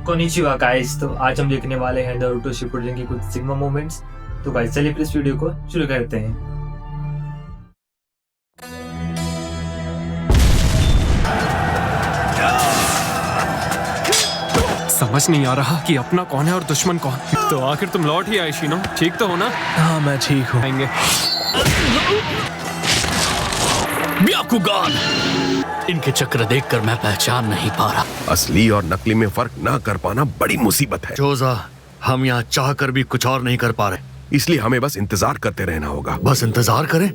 Konnichiwa guys, तो आज हम देखने वाले हैं नारुतो शिपुडेन की कुछ सिग्मा मोमेंट्स। तो गाइस चलिए फिर इस वीडियो को शुरू करते हैं। समझ नहीं आ रहा कि अपना कौन है और दुश्मन कौन। तो आखिर तुम लौट ही आए शिनो, ठीक तो हो ना? हाँ मैं ठीक हूँ। आएंगे। ब्याकुगान, इनके चक्र देखकर मैं पहचान नहीं पा रहा। असली और नकली में फर्क ना कर पाना बड़ी मुसीबत है। जोजा, हम यहाँ चाह कर भी कुछ और नहीं कर पा रहे, इसलिए हमें बस इंतजार करते रहना होगा। बस इंतजार करें।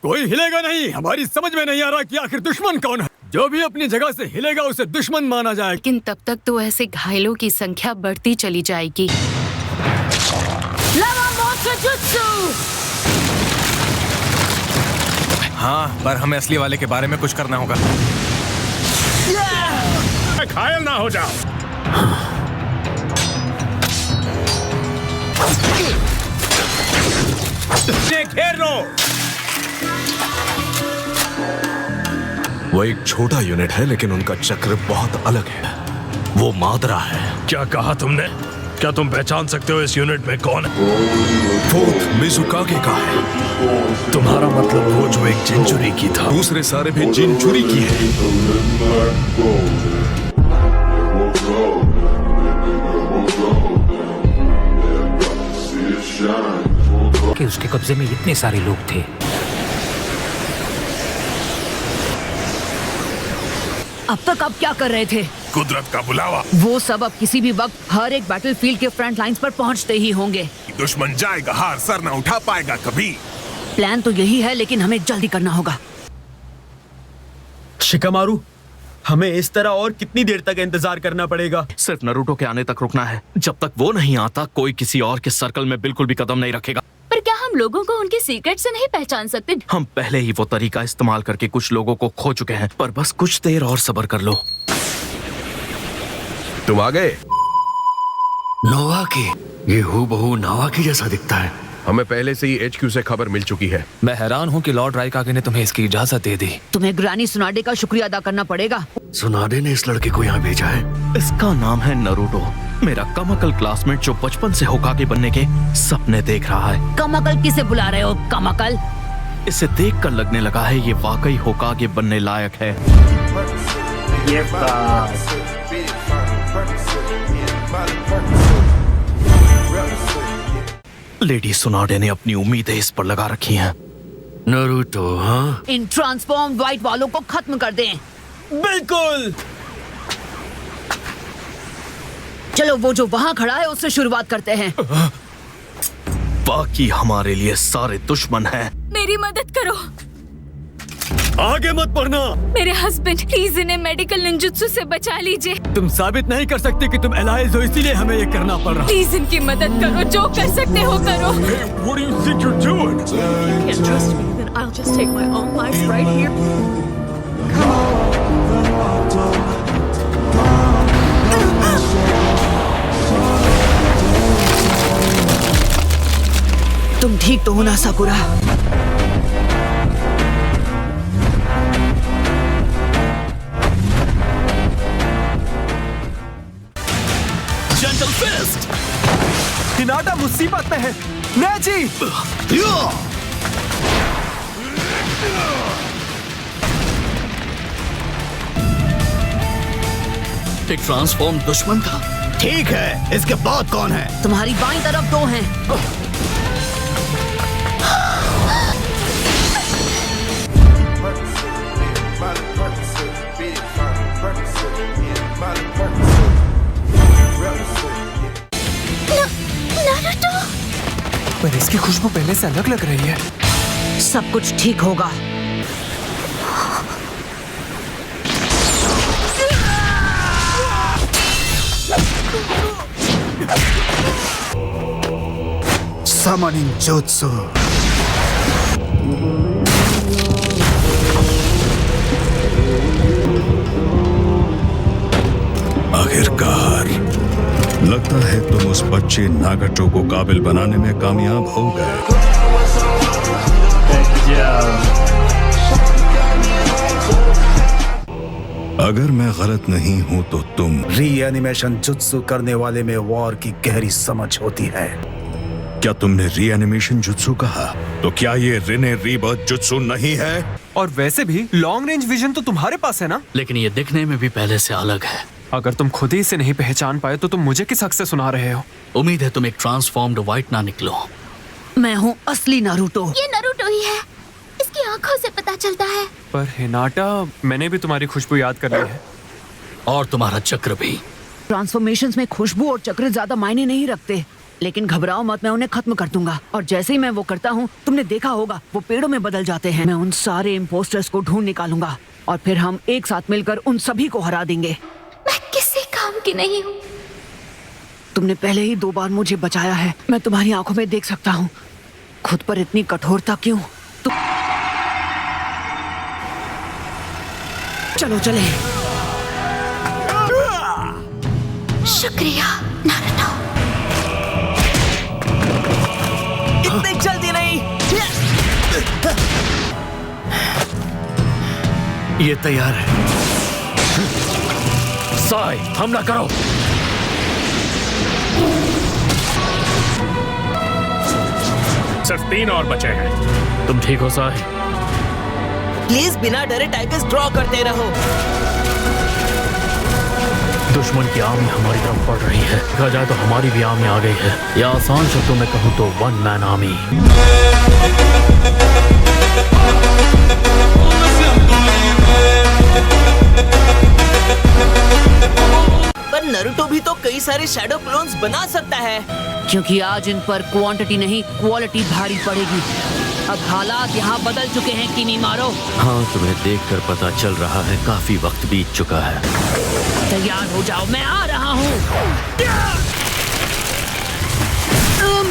कोई हिलेगा नहीं। हमारी समझ में नहीं आ रहा कि आखिर दुश्मन कौन है। जो भी अपनी जगह से हिलेगा उसे दुश्मन माना जाएगा। लेकिन तब तक तो ऐसे घायलों की संख्या बढ़ती चली जाएगी। हाँ, पर हमें असली वाले के बारे में कुछ करना होगा। घायल ना हो जाओ। घेर लो। वो एक छोटा यूनिट है लेकिन उनका चक्र बहुत अलग है। वो मादरा है। क्या कहा तुमने? क्या तुम पहचान सकते हो इस यूनिट में कौन है? फोर्थ मिजुकागे का है। तुम्हारा मतलब वो जो एक जिंचुरी की था। दूसरे सारे भी जिंचुरी की है। कि उसके कब्जे में इतने सारे लोग थे। अब तक आप क्या कर रहे थे? कुदरत का बुलावा। वो सब अब किसी भी वक्त हर एक बैटलफील्ड के फ्रंट लाइंस पर पहुंचते ही होंगे। दुश्मन जाएगा हार, सर ना उठा पाएगा कभी। प्लान तो यही है, लेकिन हमें जल्दी करना होगा। शिकामारू, हमें इस तरह और कितनी देर तक इंतजार करना पड़ेगा? सिर्फ नारुतो के आने तक रुकना है। जब तक वो नहीं आता, कोई किसी और के सर्कल में बिल्कुल भी कदम नहीं रखेगा। पर क्या हम लोगों को उनके सीक्रेट से नहीं पहचान सकते? हम पहले ही वो तरीका इस्तेमाल करके कुछ लोगों को खो चुके हैं, पर बस कुछ देर और सब्र कर लो। तुम आ गए। नोवा की, ये हूबहू नोवा की जैसा दिखता है। हमें पहले से ही HQ से खबर मिल चुकी है। मैं हैरान हूँ कि लॉर्ड राइकागे ने तुम्हें इसकी इजाजत दे दी। तुम्हें ग्रानी सुनाडे का शुक्रिया अदा करना पड़ेगा। सुनाडे ने इस लड़के को यहाँ भेजा है। इसका नाम है नारुतो, मेरा कमअकल क्लासमेट जो बचपन से होकागे बनने के सपने देख रहा है। कमअकल किसे बुला रहे हो? कमअकल? इसे देखकर लगने लगा है ये वाकई होकागे बनने लायक है। लेडी सुनाडे ने अपनी उम्मीदें इस पर लगा रखी हैं। नारुतो, हाँ? इन ट्रांसफॉर्म व्हाइट वालों को खत्म कर दें। बिल्कुल। चलो, वो जो वहाँ खड़ा है उससे शुरुआत करते हैं। बाकी हमारे लिए सारे दुश्मन हैं। मेरी मदद करो। आगे मत बढ़ना। मेरे हस्बैंड, प्लीज इन्हें मेडिकल निंजुत्सु से बचा लीजिए। तुम साबित नहीं कर सकते कि तुम एलाइज हो, इसीलिए हमें ये करना पड़ रहा। प्लीज इनकी मदद करो, जो कर सकते हो करो। What do you think you're doing? You can't trust me, then I'll just take my own life right here. तुम ठीक तो हो ना साकुरा? Gentle fist. हिनाटा मुसीबत में है। नेजी! एक ट्रांसफॉर्म दुश्मन था। ठीक है, इसके बाद कौन है? तुम्हारी बाईं तरफ दो हैं। पर इसकी खुशबू पहले से अलग लग रही है। सब कुछ ठीक होगा। Summoning Jutsu. आखिरकार लगता है तुम उस बच्चे नागाटो को काबिल बनाने में कामयाब हो गए। अगर मैं गलत नहीं हूं तो तुम रीएनिमेशन जुत्सु करने वाले में वॉर की गहरी समझ होती है। क्या तुमने रीएनिमेशन जुत्सु कहा? तो क्या ये रिने रीबर्थ जुत्सु नहीं है? और वैसे भी लॉन्ग रेंज विजन तो तुम्हारे पास है ना? लेकिन ये दिखने में भी पहले से अलग है। अगर तुम खुद ही इसे नहीं पहचान पाए तो तुम मुझे किस हक से सुना रहे हो? उम्मीद है तुम एक ट्रांसफॉर्म्ड व्हाइट ना निकलो। मैं हूँ असली नारुतो। ये नारुतो ही है, इसकी आंखों से पता चलता है। पर हिनाटा, मैंने भी तुम्हारी खुशबू याद कर ली है। और तुम्हारा चक्र भी। ट्रांसफॉर्मेशंस में खुशबू और चक्र ज्यादा मायने नहीं रखते, लेकिन घबराओ मत, मैं उन्हें खत्म कर दूंगा। और जैसे ही मैं वो करता हूँ, तुमने देखा होगा वो पेड़ों में बदल जाते हैं। मैं उन सारे इम्पोस्टर्स को ढूंढ निकालूंगा और फिर हम एक साथ मिलकर उन सभी को हरा देंगे। मैं किसी काम की नहीं हूँ। तुमने पहले ही 2 बार मुझे बचाया है, मैं तुम्हारी आंखों में देख सकता हूँ। खुद पर इतनी कठोरता क्यों? चलो चले। शुक्रिया नारुतो। इतनी जल्दी नहीं। ये तैयार है। साई, हमला करो। सिर्फ 3 और बचे हैं। तुम ठीक हो साई? प्लीज बिना डरे टाइगर्स ड्रॉ करते रहो। दुश्मन की आर्मी हमारी तरफ बढ़ रही है। कहा जाए तो हमारी भी आर्मी आ गई है, या आसान शब्दों में कहूँ तो 1 मैन आर्मी। पर नारुतो भी तो कई सारे शैडो क्लोन्स बना सकता है। क्योंकि आज इन पर क्वांटिटी नहीं क्वालिटी भारी पड़ेगी। अब हालात यहाँ बदल चुके हैं किनीमारो। हाँ, तुम्हें देखकर पता चल रहा है काफी वक्त बीत चुका है। तैयार हो जाओ, मैं आ रहा हूँ।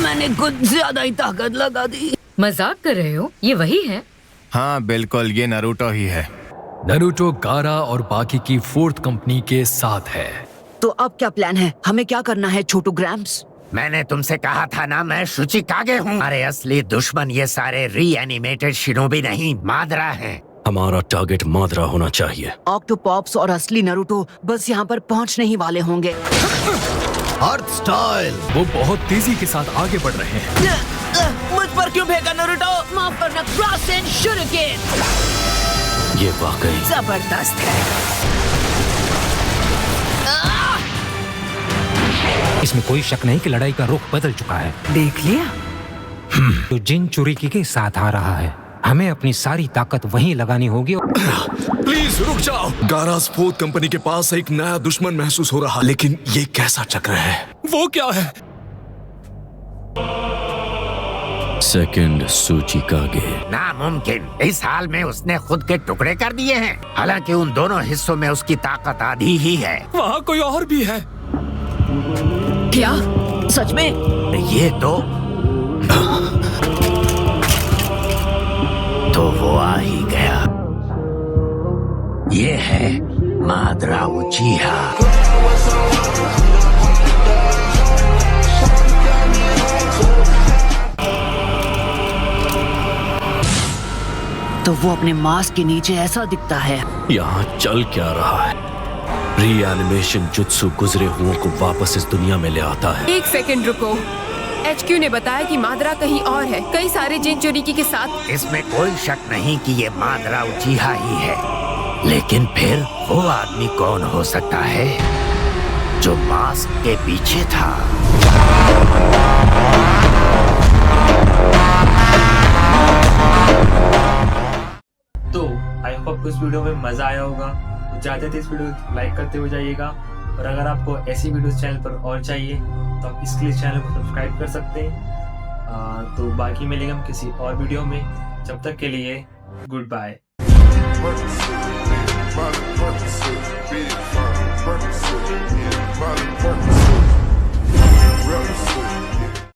मैंने कुछ ज्यादा ही ताकत लगा दी। मजाक कर रहे हो? ये वही है? हाँ बिल्कुल, ये नारुतो ही है। नारुतो गारा और बाकी की 4th कंपनी के साथ है। तो अब क्या प्लान है? हमें क्या करना है छोटू ग्रैम्स? मैंने तुमसे कहा था ना, मैं शुचिकागे हूँ। अरे असली दुश्मन ये सारे रीएनिमेटेड शिनोबी नहीं, मादरा हैं। हमारा टारगेट मादरा होना चाहिए। ऑक्टोपॉप्स और असली नारुतो बस यहाँ पर पहुँचने ही वाले होंगे। अर्थ स्टाइल। वो बहुत तेजी के साथ आगे बढ़ रहे हैं। मुझ पर क्यों फेंका नारुतो? माफ करना, क्रॉस एंड शूरिकेन। ये वाकई जबरदस्त है। इसमें कोई शक नहीं कि लड़ाई का रुख बदल चुका है। देख लिया? तो जिन चुरीकी के साथ आ रहा है, हमें अपनी सारी ताकत वहीं लगानी होगी। प्लीज रुक जाओ। गारास 4th कंपनी के पास एक नया दुश्मन महसूस हो रहा, लेकिन ये कैसा चक्र है? वो क्या है? सेकंड सूचिकागे। नामुमकिन, इस हाल में उसने खुद के टुकड़े कर दिए हैं। हालांकि उन दोनों हिस्सों में उसकी ताकत आधी ही है। वहाँ कोई और भी है। क्या? सच में? ये तो वो आ ही गया। ये है मादरा उचिहा। तो वो अपने मास्क के नीचे ऐसा दिखता है। यहाँ चल क्या रहा है? रीएनिमेशन जुत्सु गुजरे हुओं को वापस इस दुनिया में ले आता है। 1 सेकंड रुको। HQ ने बताया कि मादरा कहीं और है, कई सारे जिन चुरीकी के साथ। इसमें कोई शक नहीं कि ये मादरा उचिहा ही है, लेकिन फिर वो आदमी कौन हो सकता है जो मास्क के पीछे था? तो आई होप आपको इस वीडियो में मजा आया होगा। तो चाहते थे इस वीडियो को लाइक करते हुए जाइएगा, और अगर आपको ऐसी वीडियोस चैनल पर और चाहिए तो आप इसके लिए चैनल को सब्सक्राइब कर सकते हैं। तो बाकी मिलेंगे हम किसी और वीडियो में, जब तक के लिए गुड बाय।